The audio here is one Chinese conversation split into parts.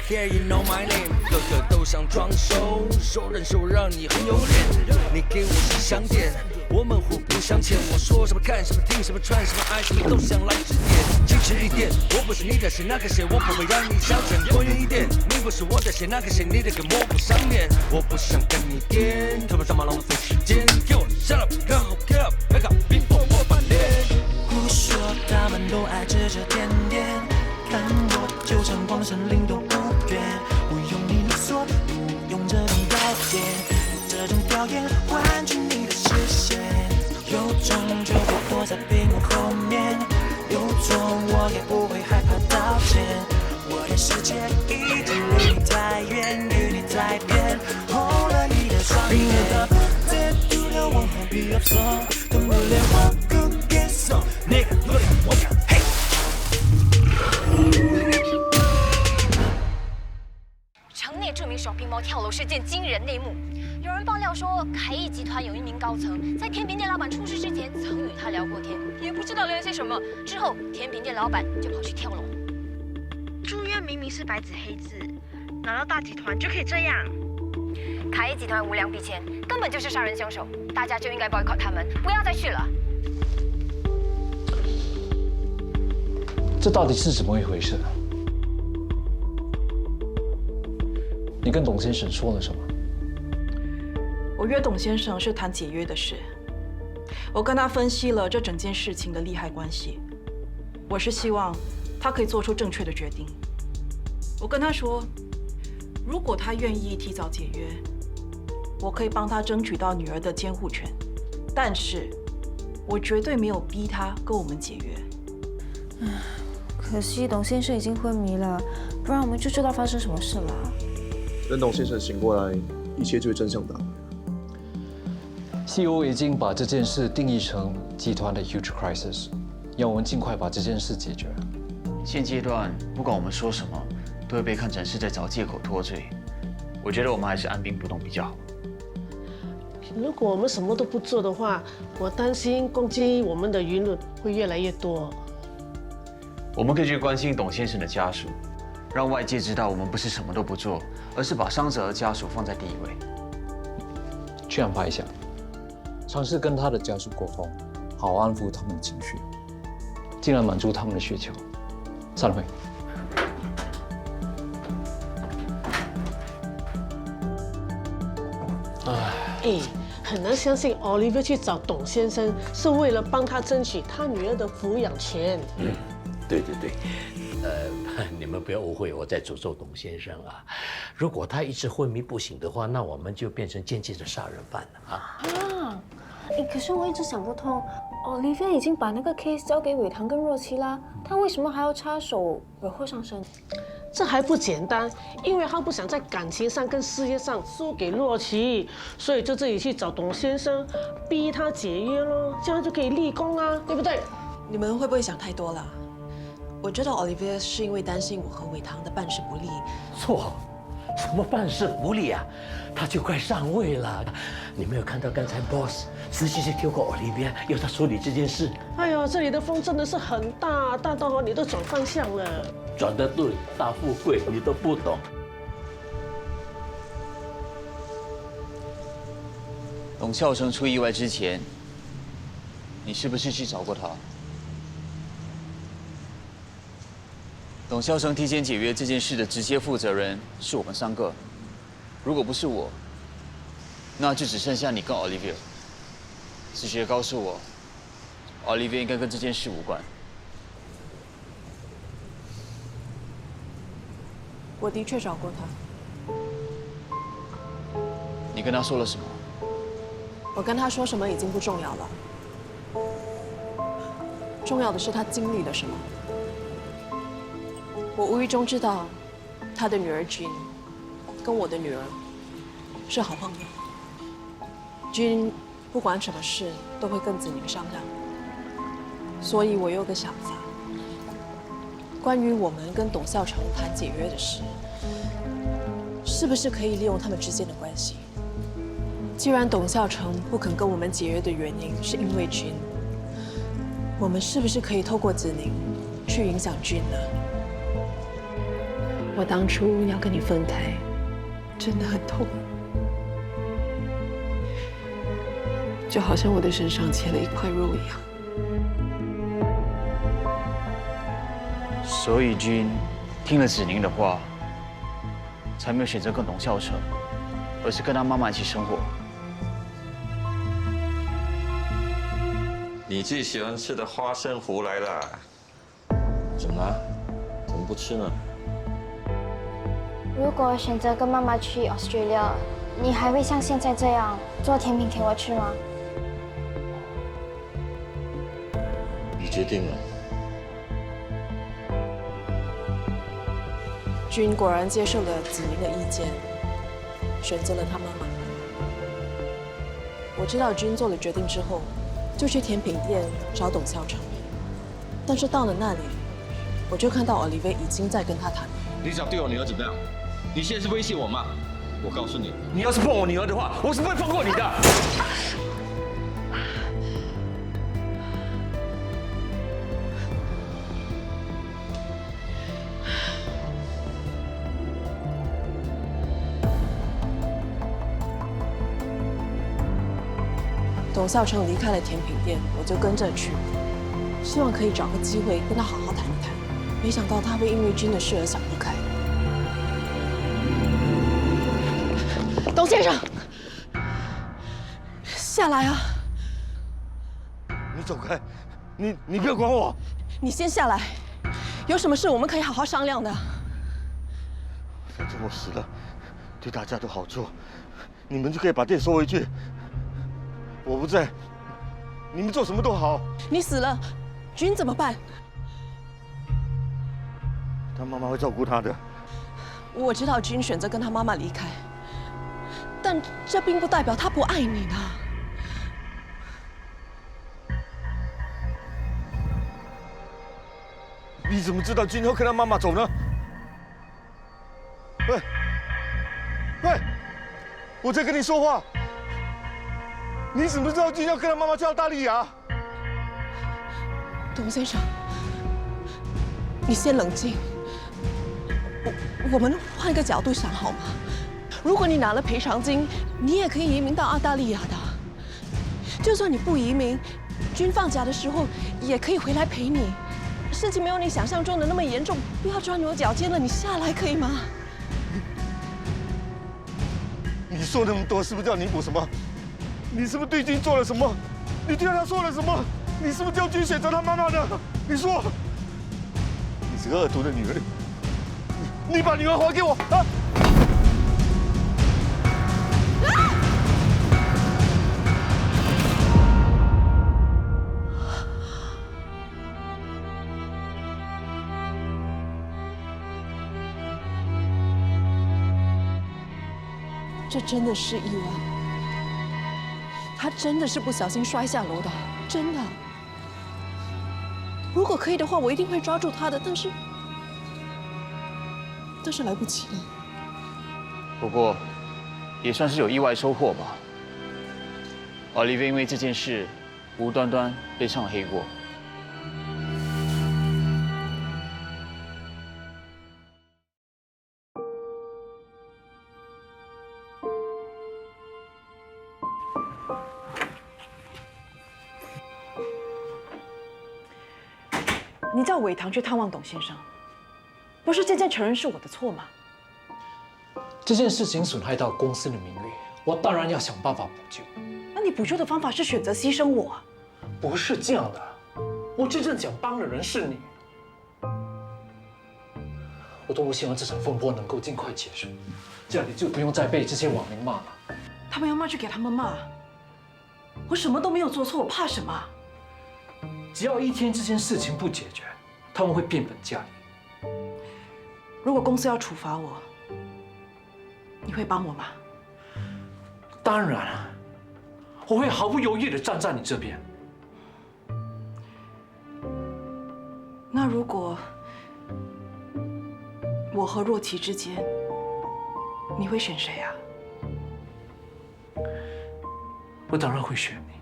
care, you know my name。个个都想装熟，手人手让你很有脸。你给我是香点，我们互不相欠。我说什么看什么听什么穿什么爱什么都想来指点。矜持一点，我不是你的谁那个谁，我不会让你消遣。多远一点，你不是我的谁那个谁，你的跟我不上脸。我不想跟你颠，特别他妈浪费时间。给我 shut up， get up， back up，before 我翻脸。胡说，他们都爱指指点点，看我就像光神灵都不远，不用你说，不用这种表演，这种表演换取你的视线，有种就会躲在屏幕后面，有种我也不会害怕道歉，我的世界已经离你太远，与你在变，红了你的双眼，这度了往后必要说，等不了我不接受，那个不能我讲，嘿。城内著名小皮毛跳楼事件惊人内幕，有人爆料说，凯翼集团有一名高层在甜品店老板出事之前，曾与他聊过天，也不知道聊些什么。之后，甜品店老板就跑去跳楼。住院明明是白纸黑字，难道大集团就可以这样？凯翼集团无良必签，根本就是杀人凶手，大家就应该 boycott 他们，不要再去了。这到底是怎么一回事？你跟董先生说了什么？我约董先生是谈解约的事，我跟他分析了这整件事情的利害关系。我是希望他可以做出正确的决定。我跟他说，如果他愿意提早解约，我可以帮他争取到女儿的监护权，但是我绝对没有逼他跟我们解约。可惜董先生已经昏迷了，不然我们就知道发生什么事了。等董先生醒过来，一切就会真相大白。CEO 已经把这件事定义成集团的 huge crisis， 要我们尽快把这件事解决。现阶段不管我们说什么，都会被看成是在找借口脱罪。我觉得我们还是按兵不动比较好。如果我们什么都不做的话，我担心攻击我们的舆论会越来越多。我们可以去关心董先生的家属，让外界知道我们不是什么都不做，而是把伤者和家属放在第一位。去安排一下，尝试跟他的家属沟通，好安抚他们的情绪，尽量满足他们的需求。散会。很难相信 Olivia 去找董先生是为了帮他争取他女儿的抚养权。对，你们不要误会我在诅咒董先生啊！如果他一直昏迷不醒的话，那我们就变成间接的杀人犯了啊！可是我一直想不通，Olivia 已经把那个 case 交给伟堂跟若琪啦，他为什么还要插手惹祸上身？这还不简单，因为他不想在感情上跟事业上输给若琪，所以就自己去找董先生，逼他解约咯，这样就可以立功啊，对不对？你们会不会想太多了？我知道 Olivia 是因为担心我和伟堂的办事不力。错，什么办事不力啊？他就快上位了。你没有看到刚才 boss 实际是跳过 Olivia， 要他处理这件事。哎呦，这里的风真的是很大，大到你都转方向了。转得对，大富贵你都不懂。董孝成出意外之前，你是不是去找过他？董孝成提前解约这件事的直接负责人是我们3个，如果不是我，那就只剩下你跟 Olivia。直觉告诉我 ，Olivia 应该跟这件事无关。我的确找过他。你跟他说了什么？我跟他说什么已经不重要了，重要的是他经历了什么。我无意中知道，他的女儿君跟我的女儿是好朋友。君不管什么事都会跟子宁商量，所以我有个想法，关于我们跟董孝成谈解约的事，是不是可以利用他们之间的关系？既然董孝成不肯跟我们解约的原因是因为君，我们是不是可以透过子宁去影响君呢？我当初要跟你分开，真的很痛，就好像我的身上切了一块肉一样。所以君听了子宁的话，才没有选择跟董孝成，而是跟他妈妈一起生活。你最喜欢吃的花生糊来了，怎么了？怎么不吃呢？如果选择跟妈妈去 Australia， 你还会像现在这样做甜品给我吃吗？你决定了。君果然接受了子宁的意见，选择了他妈妈。我知道君做了决定之后，就去甜品店找董孝成，但是到了那里，我就看到 Olivier 已经在跟他谈。你想对我女儿怎么样？你现在是威胁我吗？我告诉你，你要是碰我女儿的话，我是不会放过你的。董孝成离开了甜品店，我就跟着去，希望可以找个机会跟他好好谈一谈。没想到他会因为君的事而想不开。董先生，下来啊！你走开，你不要管我。你先下来，有什么事我们可以好好商量的。反正我死了，对大家都好处，你们就可以把店收回去。我不在，你们做什么都好。你死了，君怎么办？他妈妈会照顾他的。我知道君选择跟他妈妈离开，但这并不代表他不爱你呢。你怎么知道君要跟他妈妈走呢？喂，我在跟你说话。你怎么知道君要跟他妈妈去澳大利亚？董先生，你先冷静。我们换一个角度想好吗？如果你拿了赔偿金，你也可以移民到澳大利亚的。就算你不移民，君放假的时候也可以回来陪你。事情没有你想象中的那么严重，不要钻牛角尖了，你下来可以吗？你说那么多是不是叫弥补什么？你是不是对君做了什么？你对他说了什么？你是不是叫君选择他妈妈的？你说，你这个恶毒的女人，你把女儿还给我啊！这真的是意外。他真的是不小心摔下楼的，真的。如果可以的话，我一定会抓住他的，但是来不及了。不过，也算是有意外收获吧。Olivier因为这件事，无端端背上了黑锅。你叫伟堂去探望董先生，不是渐渐承认是我的错吗？这件事情损害到公司的名誉，我当然要想办法补救。那你补救的方法是选择牺牲我？不是这样的，我真正想帮的人是你。我多么希望这场风波能够尽快结束，这样你就不用再被这些网民骂了。他们要骂就给他们骂，我什么都没有做错，我怕什么？只要一天这件事情不解决，他们会变本加厉。如果公司要处罚我，你会帮我吗？当然了，我会毫不犹豫地站在你这边。那如果我和若琪之间，你会选谁啊？我当然会选你。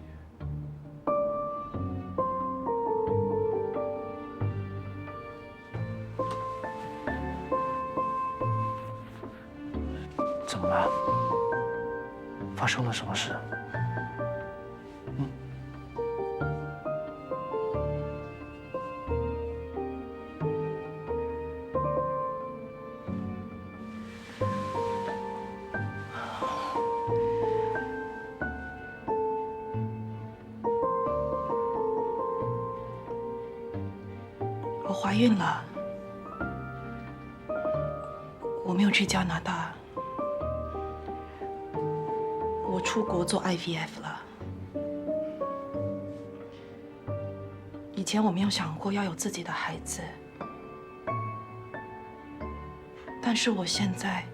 么？发生了什么事？我怀孕了，我没有去加拿大，我出国做 IVF 了。以前我没有想过要有自己的孩子，但是我现在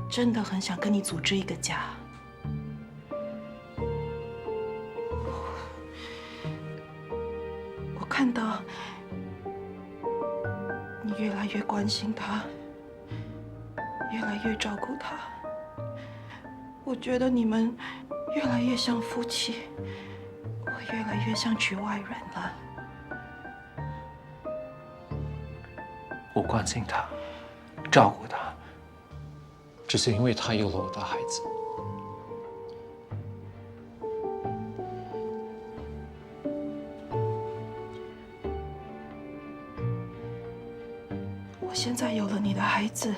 真的很想跟你组织一个家。我看到你越来越关心他，越来越照顾他，我觉得你们越来越像夫妻，我越来越像局外人了。我关心他，照顾他，只是因为他有了我的孩子。我现在有了你的孩子，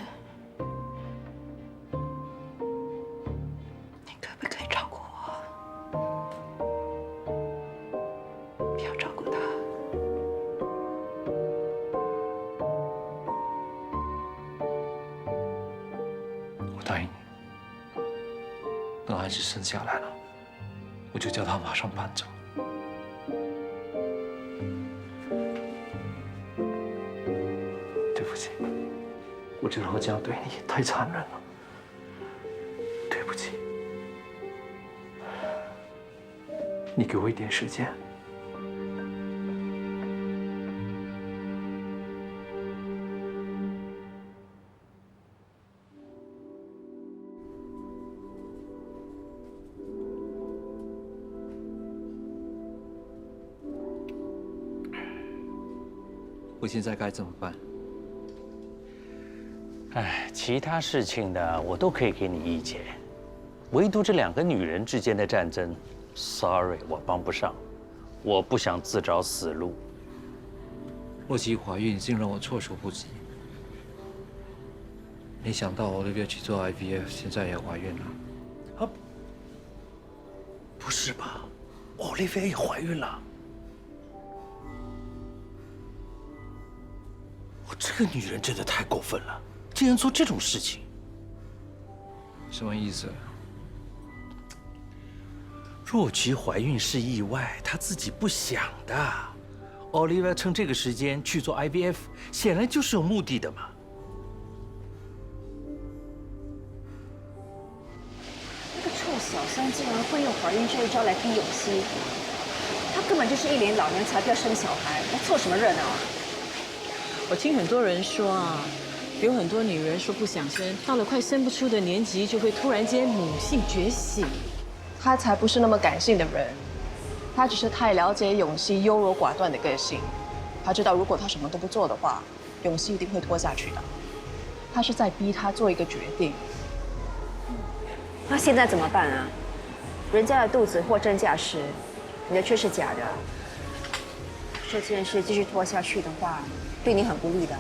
你可不可以照顾我？不要照顾他。我答应你，等孩子生下来了，我就叫他马上搬走。对不起，我知道我这样对你太残忍了，对不起。你给我一点时间。我现在该怎么办？哎，其他事情呢，我都可以给你意见，唯独这两个女人之间的战争 ，sorry， 我帮不上，我不想自找死路。洛基怀孕竟让我措手不及，没想到Olivia去做 IVF， 现在也怀孕了。啊，不是吧？Olivia也怀孕了？这个女人真的太过分了，竟然做这种事情。什么意思？若琪怀孕是意外，她自己不想的。Olivia 趁这个时间去做 IVF， 显然就是有目的的嘛。那个臭小三竟然会用怀孕这一招来逼永熙，他根本就是一脸老娘才不要生小孩，他凑什么热闹啊？我听很多人说啊，有很多女人说不想生，到了快生不出的年纪，就会突然间母性觉醒。他才不是那么感性的人，他只是太了解永熙优柔寡断的个性。他知道如果他什么都不做的话，永熙一定会拖下去的。他是在逼他做一个决定。那现在怎么办啊？人家的肚子货真价实，你的却是假的。这件事继续拖下去的话，对你很不利的。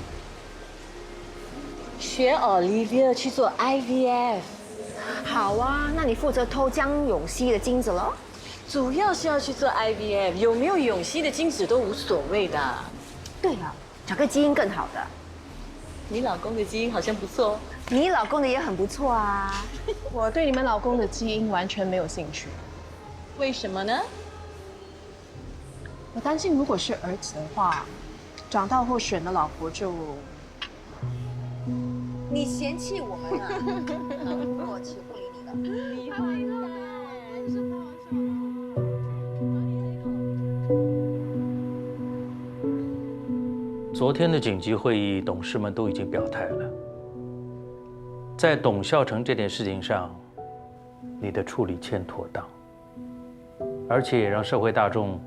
学 Olivia 去做 IVF， 好啊，那你负责偷江永熙的精子喽。主要是要去做 IVF， 有没有永熙的精子都无所谓的。对了，找个基因更好的。你老公的基因好像不错，你老公的也很不错啊。我对你们老公的基因完全没有兴趣。为什么呢？我担心，如果是儿子的话，长大后选的老婆就……你嫌弃我们啊？我岂不理你了？你坏蛋！昨天的紧急会议，董事们都已经表态了。在董孝成这件事情上，你的处理欠妥当，而且也让社会大众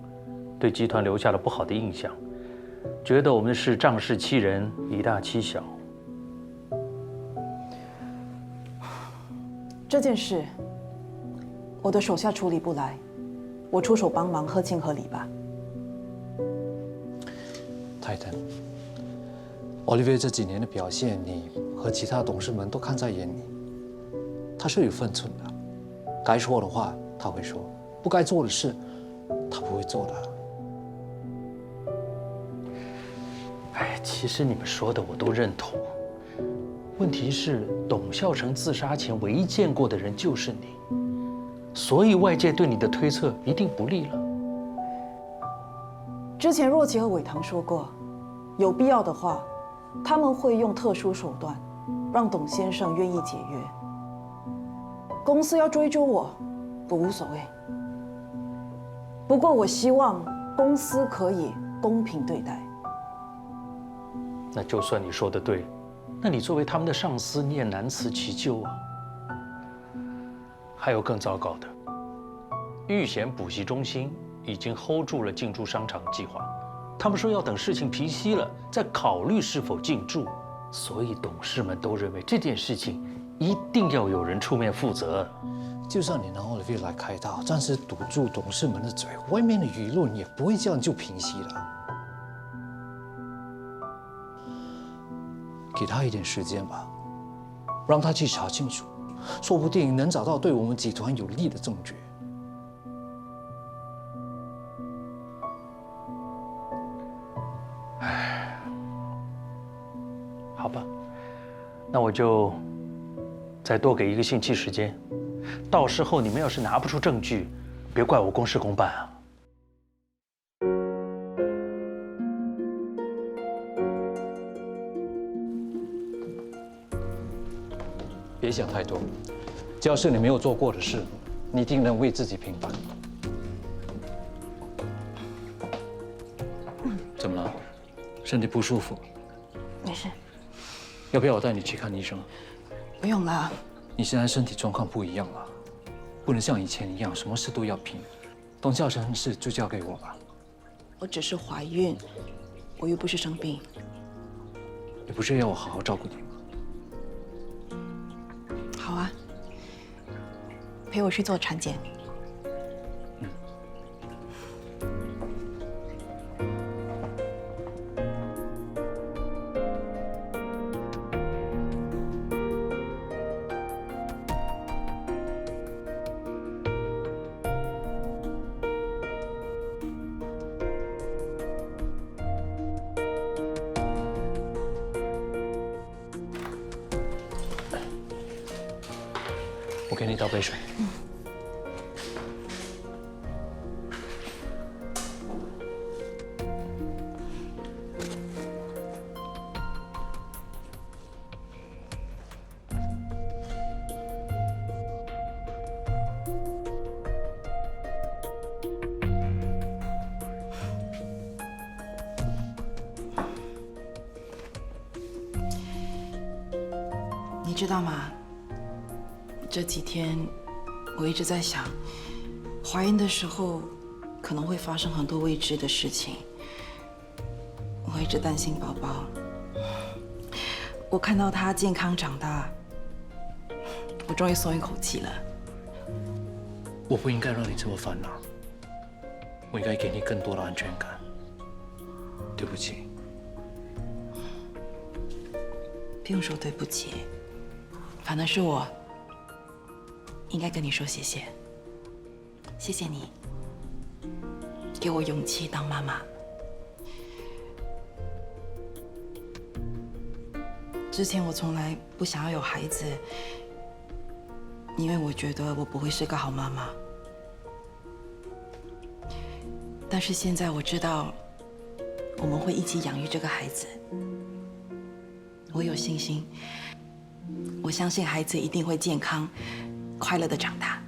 对集团留下了不好的印象，觉得我们是仗势欺人，以大欺小。这件事，我的手下处理不来，我出手帮忙，合情合理吧。泰坦，Olivier 这几年的表现，你和其他董事们都看在眼里。他是有分寸的，该说的话他会说，不该做的事他不会做的。哎，其实你们说的我都认同。问题是，董孝成自杀前唯一见过的人就是你，所以外界对你的推测一定不利了。之前若琪和伟堂说过，有必要的话，他们会用特殊手段，让董先生愿意解约。公司要追究我，我无所谓。不过我希望公司可以公平对待。那就算你说的对，那你作为他们的上司，你也难辞其咎啊。还有更糟糕的，玉贤补习中心已经 hold 住了进驻商场计划，他们说要等事情平息了再考虑是否进驻，所以董事们都认为这件事情一定要有人出面负责。就算你拿 Olivier 来开刀，暂时堵住董事们的嘴，外面的舆论也不会这样就平息了。给他一点时间吧，让他去查清楚，说不定能找到对我们集团有利的证据。唉，好吧，那我就再多给1个星期时间，到时候你们要是拿不出证据，别怪我公事公办啊。别想太多，只要是你没有做过的事，你一定能为自己平反。怎么了？身体不舒服？没事。要不要我带你去看医生？不用了。你现在身体状况不一样了，不能像以前一样什么事都要拼。董孝成的事就交给我吧。我只是怀孕，我又不是生病。你不是要我好好照顾你吗？好啊，陪我去做产检。我给你倒杯水。你知道吗？这几天我一直在想，怀孕的时候可能会发生很多未知的事情，我一直担心宝宝。我看到他健康长大，我终于松一口气了。我不应该让你这么烦恼，我应该给你更多的安全感。对不起。不用说对不起，反而是我应该跟你说谢谢。谢谢你给我勇气当妈妈。之前我从来不想要有孩子，因为我觉得我不会是个好妈妈。但是现在我知道，我们会一起养育这个孩子。我有信心，我相信孩子一定会健康、快乐的长大。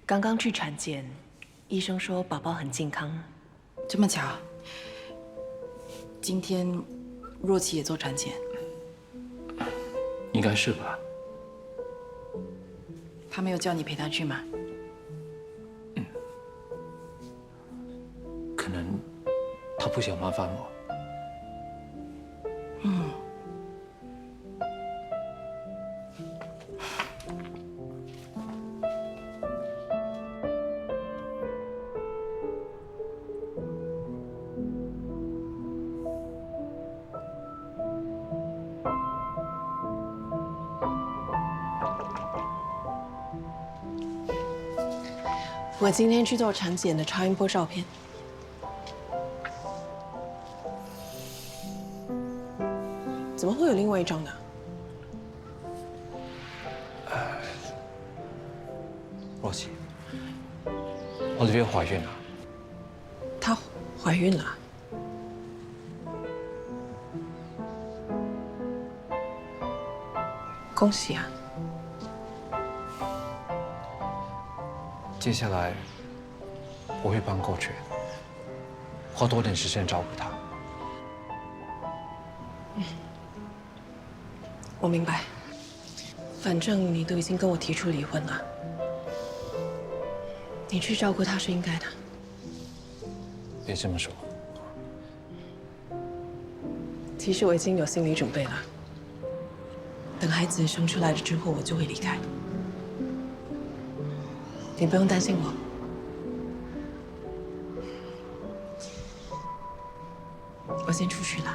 刚刚去产检，医生说宝宝很健康。这么巧，今天若琪也做产检。应该是吧。他没有叫你陪他去吗？可能不想麻烦我。嗯。我今天去做产检的超音波照片。怎么会有另外一张呢？若琪，Olivia怀孕了。她怀孕了？恭喜啊！接下来我会搬过去，花多点时间照顾她。我明白，反正你都已经跟我提出离婚了，你去照顾她是应该的。别这么说。其实我已经有心理准备了，等孩子生出来了之后，我就会离开。你不用担心我。我先出去了。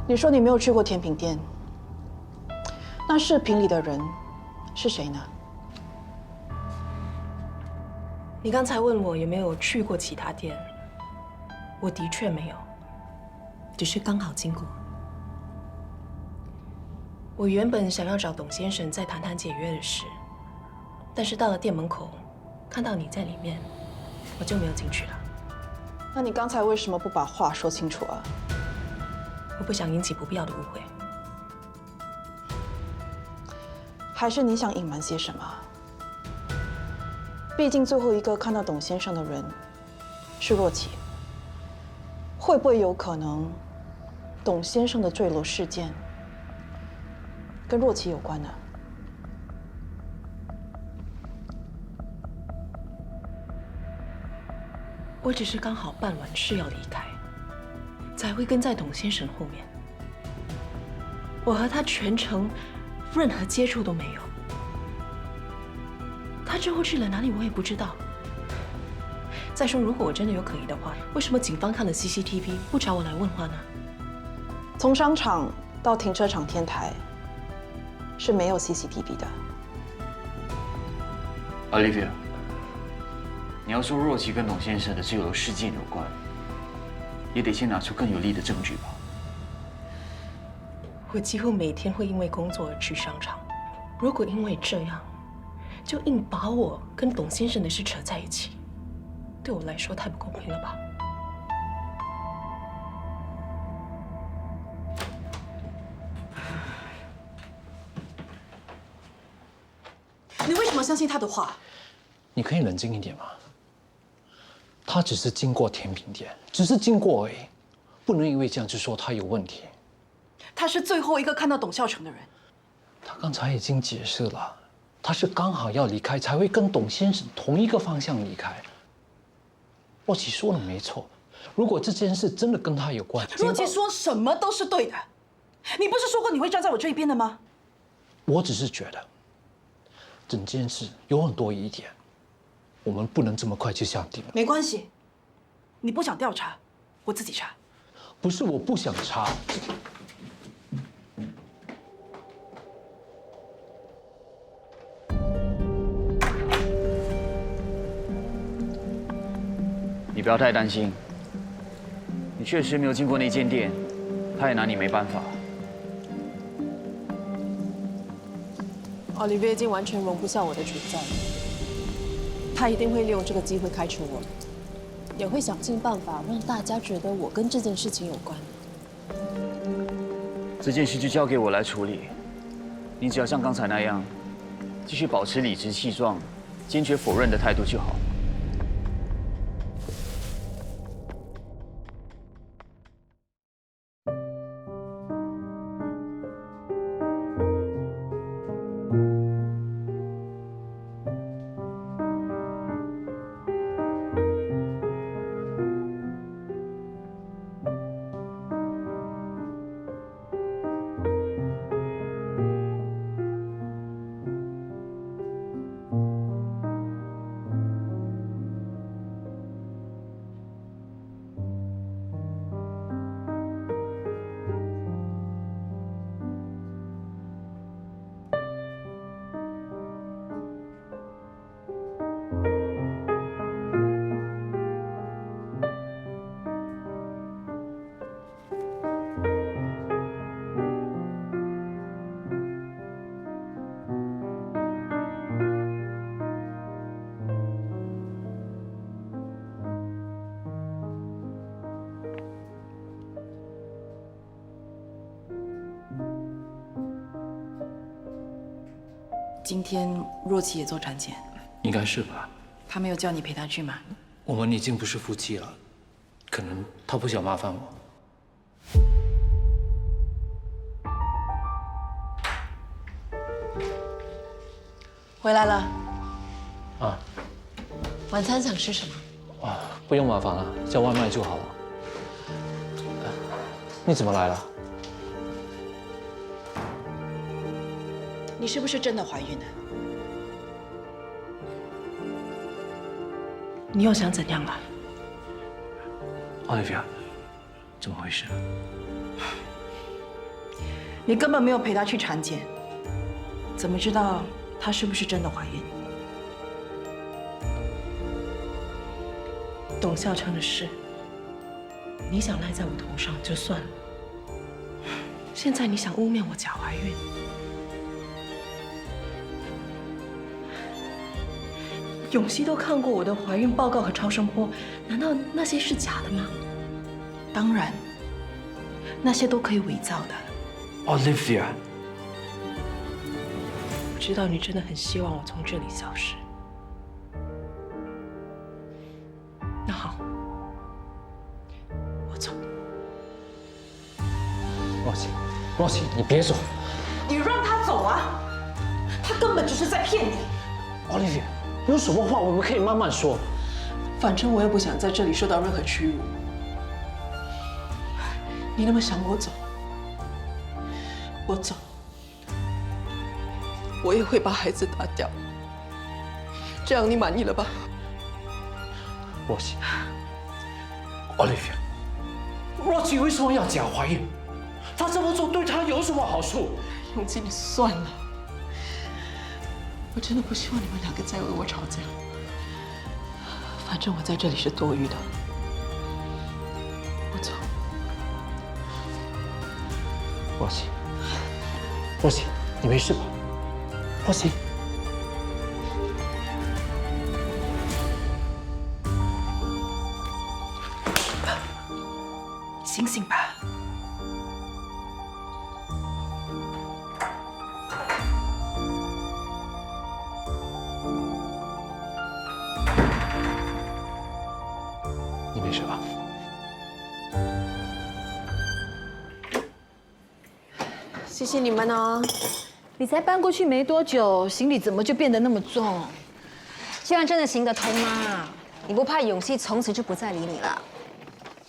你说你没有去过甜品店，那视频里的人是谁呢？你刚才问我有没有去过其他店，我的确没有，只是刚好经过。我原本想要找董先生再谈谈解约的事，但是到了店门口，看到你在里面，我就没有进去了。那你刚才为什么不把话说清楚啊？我不想引起不必要的误会。还是你想隐瞒些什么？毕竟最后一个看到董先生的人是若琪，会不会有可能董先生的坠楼事件跟若琪有关呢？我只是刚好办完事要离开，才会跟在董先生后面。我和他全程任何接触都没有。他之后去了哪里，我也不知道。再说，如果我真的有可疑的话，为什么警方看了 CCTV 不找我来问话呢？从商场到停车场天台是没有 CCTV 的。Olivia， 你要说若琪跟董先生的坠楼事件有关，也得先拿出更有力的证据吧。我几乎每天会因为工作而去商场，如果因为这样，就硬把我跟董先生的事扯在一起，对我来说太不公平了吧？你为什么相信他的话？你可以冷静一点吗？他只是经过甜品店，只是经过而已，不能因为这样就说他有问题。他是最后一个看到董孝成的人。他刚才已经解释了，他是刚好要离开，才会跟董先生同一个方向离开。若琪说的没错，如果这件事真的跟他有关，若琪说什么都是对的。你不是说过你会站在我这一边的吗？我只是觉得，整件事有很多疑点，我们不能这么快就下定了。没关系，你不想调查，我自己查。不是我不想查。你不要太担心，你确实没有经过那间店，他也拿你没办法。奥利维已经完全容不下我的存在，他一定会利用这个机会开除我，也会想尽办法让大家觉得我跟这件事情有关。这件事就交给我来处理，你只要像刚才那样，继续保持理直气壮，坚决否认的态度就好。今天若琪也做产检，应该是吧？他没有叫你陪他去吗？我们已经不是夫妻了，可能他不想麻烦我。回来了。啊晚餐想吃什么？啊，不用麻烦了，叫外卖就好了。你怎么来了？你是不是真的怀孕了？你又想怎样了 ，Olivia？怎么回事？你根本没有陪她去产检，怎么知道她是不是真的怀孕？董孝成的事，你想赖在我头上就算了，现在你想污蔑我假怀孕？永熙都看过我的怀孕报告和超声波，难道那些是假的吗？当然，那些都可以伪造的。Olivia， 我知道你真的很希望我从这里消失。那好，我走。若曦，你别走。你让他走啊！他根本就是在骗你。Olivia， 有什么话我们可以慢慢说。反正我也不想在这里受到任何屈辱。你那么想我走，我走，我也会把孩子打掉。这样你满意了吧？若曦 ，Olivia， 若曦为什么要假怀孕？她这么做对她有什么好处？永基，你算了，我真的不希望你们两个再为我吵架。反正我在这里是多余的，我走。若曦，你没事吧？若曦，醒醒吧！你没事吧？谢谢你们哦。你才搬过去没多久，行李怎么就变得那么重？这样真的行得通吗？你不怕永熙从此就不再理你了？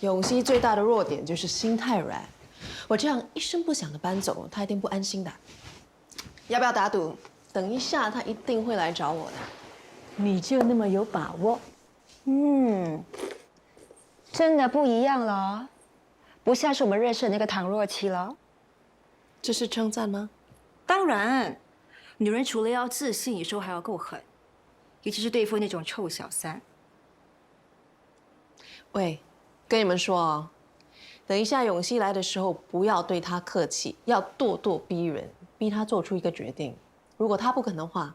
永熙最大的弱点就是心太软，我这样一声不响的搬走，他一定不安心的。要不要打赌？等一下他一定会来找我的。你就那么有把握？真的不一样了，不像是我们认识的那个唐若琪了。这是称赞吗？当然，女人除了要自信，有时候还要够狠，尤其是对付那种臭小三。喂，跟你们说哦，等一下永熙来的时候，不要对他客气，要咄咄逼人，逼他做出一个决定。如果他不肯的话，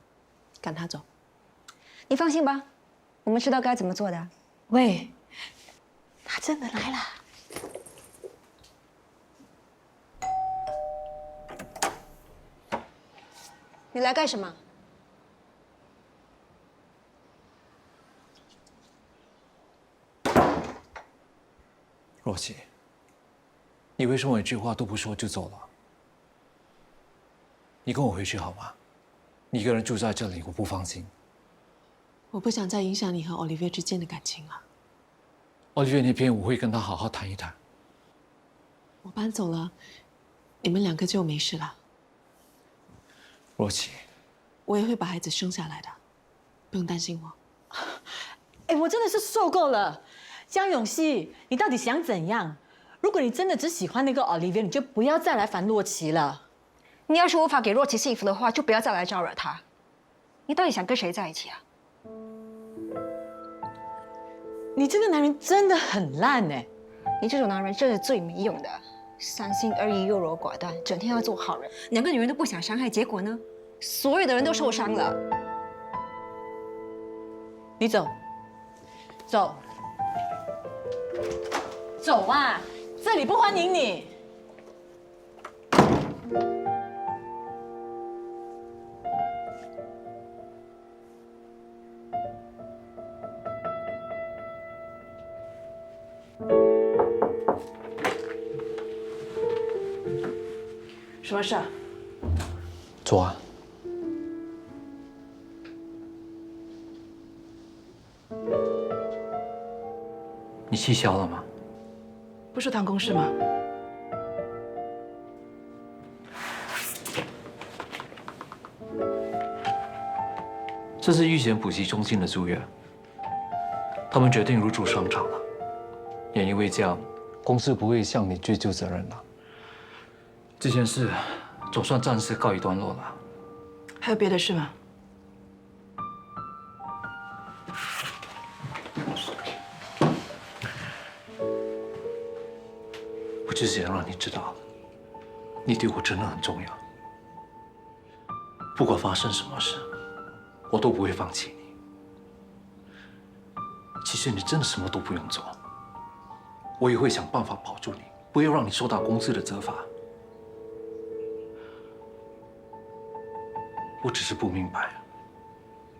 赶他走。你放心吧，我们知道该怎么做的。喂，他真的来了。你来干什么？若琪，你为什么一句话都不说就走了？你跟我回去好吗？你一个人住在这里，我不放心。我不想再影响你和 Olivia 之间的感情了。Olivia 那边我会跟他好好谈一谈。我搬走了，你们2个就没事了。若琪，我也会把孩子生下来的，不用担心我。哎，我真的是受够了，江永熙，你到底想怎样？如果你真的只喜欢那个 Olivia， 你就不要再来烦洛奇了。你要是无法给若琪幸福的话，就不要再来招惹她。你到底想跟谁在一起啊？你这个男人真的很烂哎！你这种男人真是最没用的，三心二意、优柔寡断，整天要做好人，2个女人都不想伤害，结果呢，所有的人都受伤了。你走，走，走啊！这里不欢迎你。什么事？坐啊。你气消了吗？不是谈公事吗？这是预选补习中心的租约，他们决定入驻商场了，也因为这样，公司不会向你追究责任了。这件事总算暂时告一段落了。还有别的事吗？我只是想让你知道，你对我真的很重要。不管发生什么事，我都不会放弃你。其实你真的什么都不用做，我也会想办法保住你，不要让你受到公司的责罚。我只是不明白，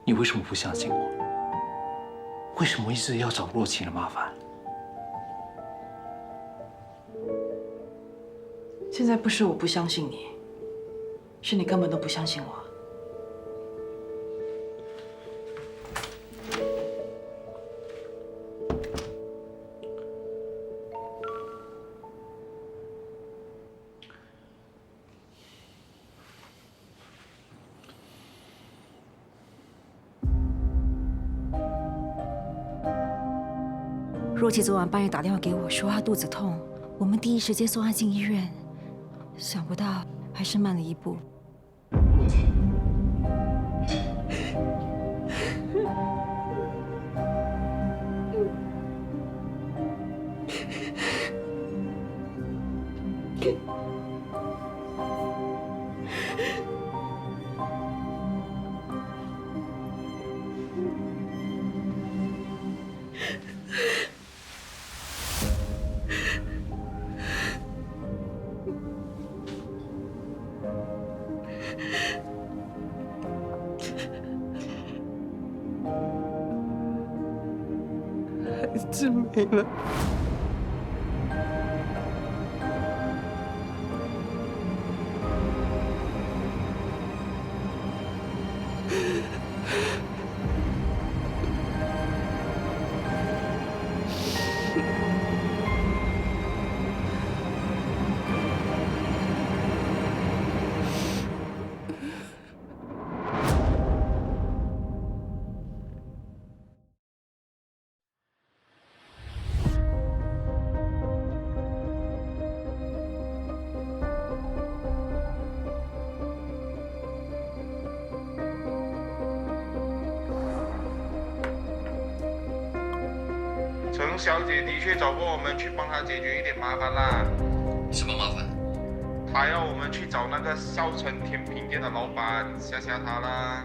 你为什么不相信我？为什么一直要找若琪的麻烦？现在不是我不相信你，是你根本都不相信我。若琪昨晚半夜打电话给我，说她肚子痛，我们第一时间送她进医院，想不到还是慢了一步。孩子没了。程小姐的确找过我们去帮她解决一点麻烦啦。什么麻烦？她要我们去找那个少城甜品店的老板，吓吓他啦。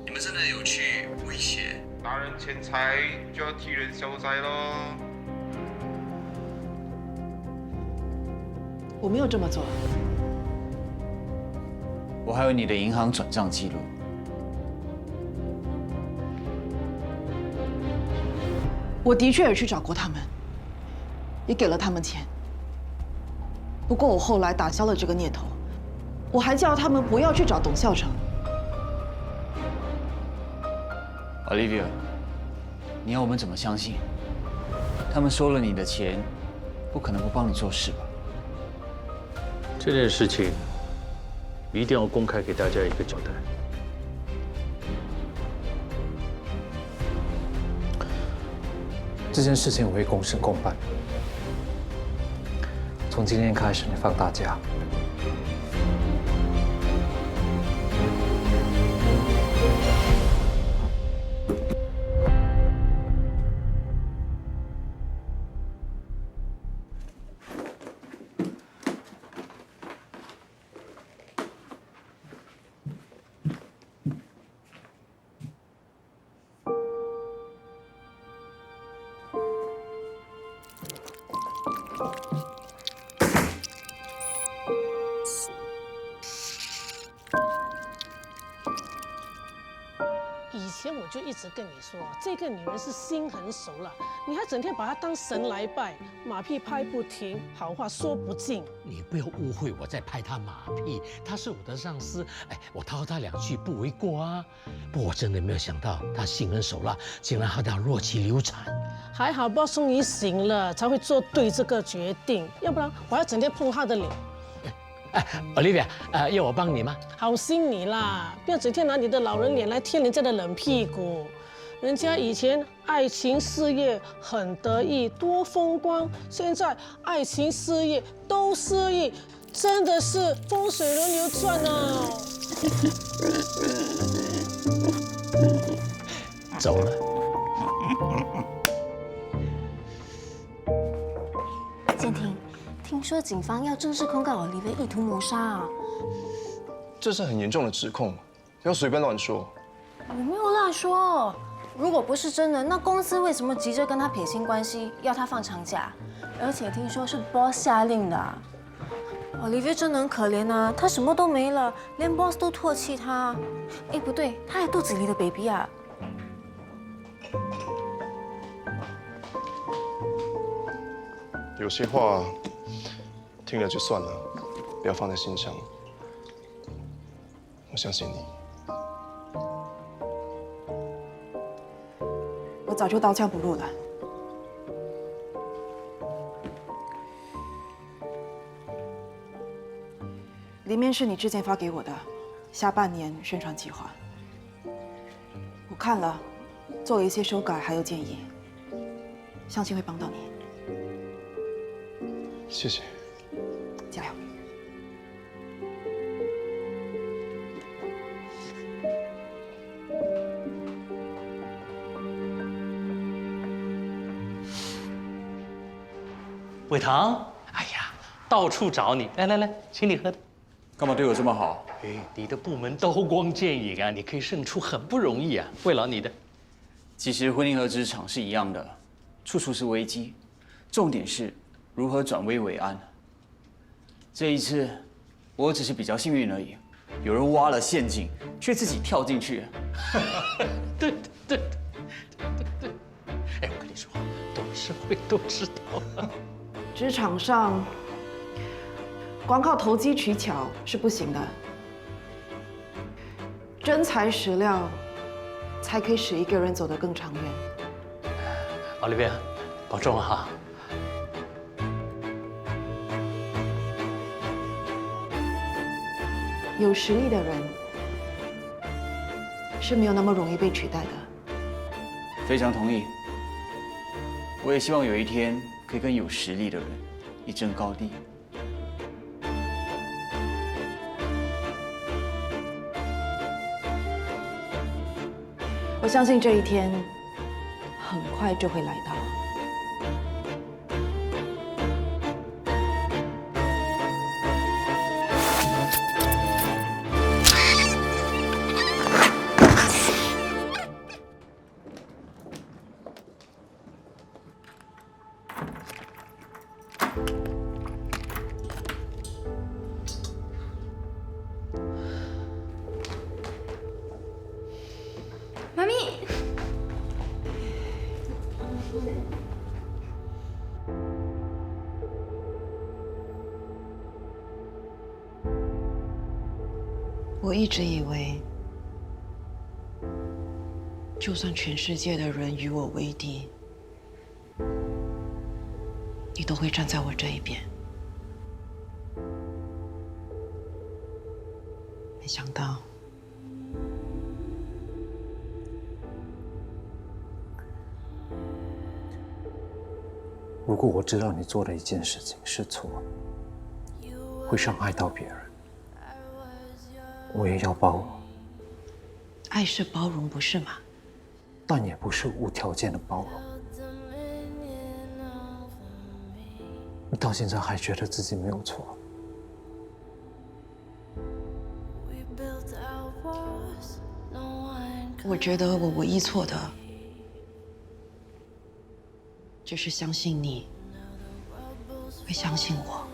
你们真的有去威胁？拿人钱财就要替人消灾咯。我没有这么做。我还有你的银行转账记录。我的确有去找过他们，也给了他们钱。不过我后来打消了这个念头，我还叫他们不要去找董孝成。Olivia， 你要我们怎么相信？他们收了你的钱，不可能不帮你做事吧？这件事情一定要公开给大家一个交代。这件事情我会公事公办。从今天开始，你放大假。以前我就一直跟你说，这个女人是心狠手辣，你还整天把她当神来拜，马屁拍不停，好话说不尽。你不要误会我在拍她马屁，她是我的上司，哎，我叨她2句不为过啊。不过我真的没有想到，她心狠手辣，竟然害到若琪流产。还好boss终于醒了，才会做对这个决定，要不然我还整天碰她的脸。哎 ，Olivia， 要我帮你吗？好心你啦，不要整天拿你的老人脸来贴人家的冷屁股。人家以前爱情事业很得意，多风光，现在爱情事业都失意，真的是风水轮流转哦。走了。建廷，听说警方要正式控告Olivia意图谋杀啊！这是很严重的指控，不要随便乱说。我没有乱说，如果不是真的，那公司为什么急着跟他撇清关系，要他放长假？而且听说是 boss 下令的。Olivia 真的很可怜啊，她什么都没了，连 boss 都唾弃她。哎，不对，她还肚子里的 baby 啊。有些话听了就算了，不要放在心上。我相信你。我早就刀枪不入了。里面是你之前发给我的下半年宣传计划，我看了，做了一些修改，还有建议，相信会帮到你。谢谢。加油。伟堂，哎呀，到处找你，来来来，请你喝的。干嘛对我这么好？哎，你的部门刀光剑影啊，你可以胜出很不容易啊，慰劳你的。其实婚姻和职场是一样的，处处是危机，重点是如何转危为安。这一次，我只是比较幸运而已，有人挖了陷阱，却自己跳进去。对。哎，我跟你说，董事会都知道。职场上，光靠投机取巧是不行的，真材实料才可以使一个人走得更长远。奥利维亚，保重哈。有实力的人是没有那么容易被取代的。非常同意。我也希望有一天可以跟有实力的人一争高低。我相信这一天很快就会来到。妈咪，我一直以为，就算全世界的人与我为敌，你都会站在我这一边。没想到，如果我知道你做的一件事情是错，会伤害到别人，我也要包容。爱是包容，不是吗？但也不是无条件的包容。你到现在还觉得自己没有错？我觉得我唯一错的，就是相信你会相信我。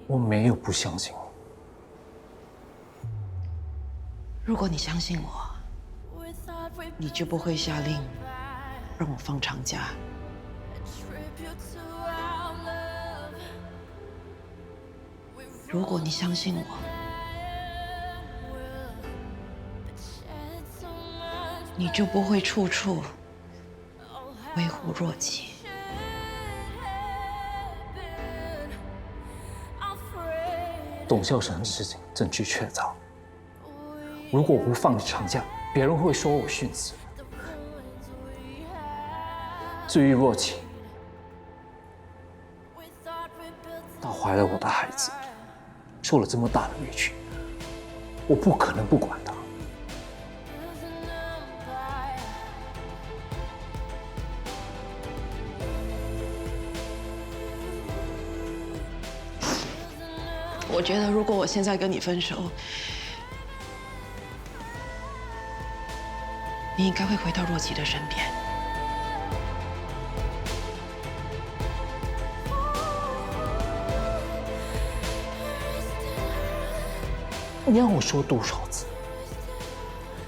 我没有不相信你。如果你相信我，你就不会下令让我放长假。如果你相信我，你就不会处处维护若琪。董孝成的事情证据确凿，如果我不放你长假，别人会说我徇私。至于若琪，她怀了我的孩子，受了这么大的委屈，我不可能不管她。我觉得，如果我现在跟你分手，你应该会回到若琪的身边。你让我说多少次？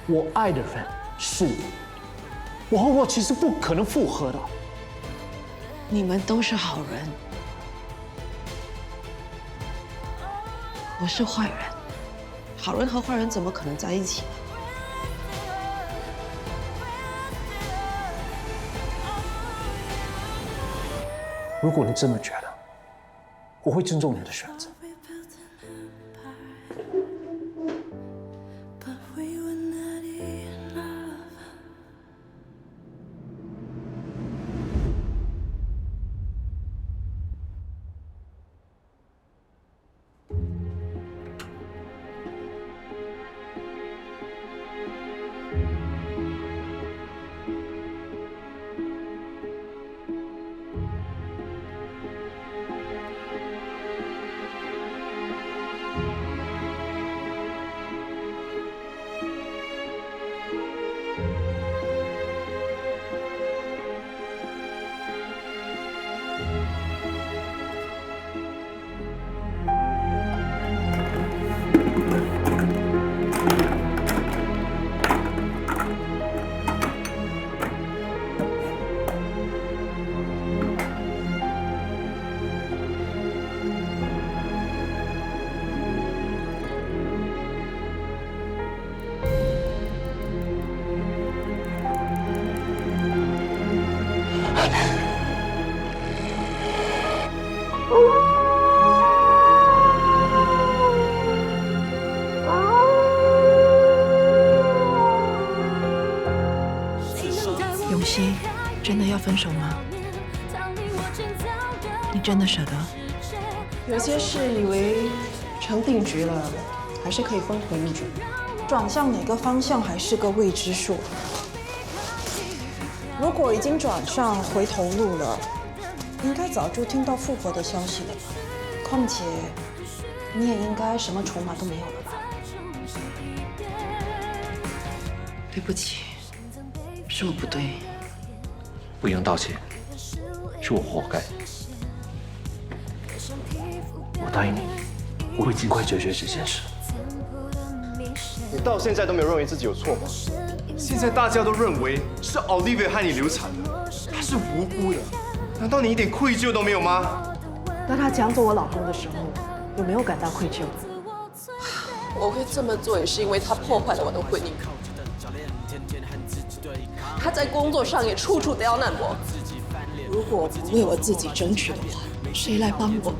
我爱的人是你，我和若琪是不可能复合的。你们都是好人，我是坏人，好人和坏人怎么可能在一起呢？如果你这么觉得，我会尊重你的选择。永熙，真的要分手吗？你真的舍得？有些事以为成定局了，还是可以峰回路转。转向哪个方向还是个未知数。如果已经转上回头路了，应该早就听到复合的消息了吧？况且你也应该什么筹码都没有了吧？对不起，是我不对。不用道歉，是我活该。我答应你，我会尽快解决这件事。你到现在都没有认为自己有错吗？现在大家都认为是 Olivia 害你流产的，她是无辜的，难道你一点愧疚都没有吗？当他抢走我老公的时候，有没有感到愧疚？我会这么做也是因为他破坏了我的婚姻，他在工作上也处处刁难我。如果不为我自己争取的话，谁来帮我？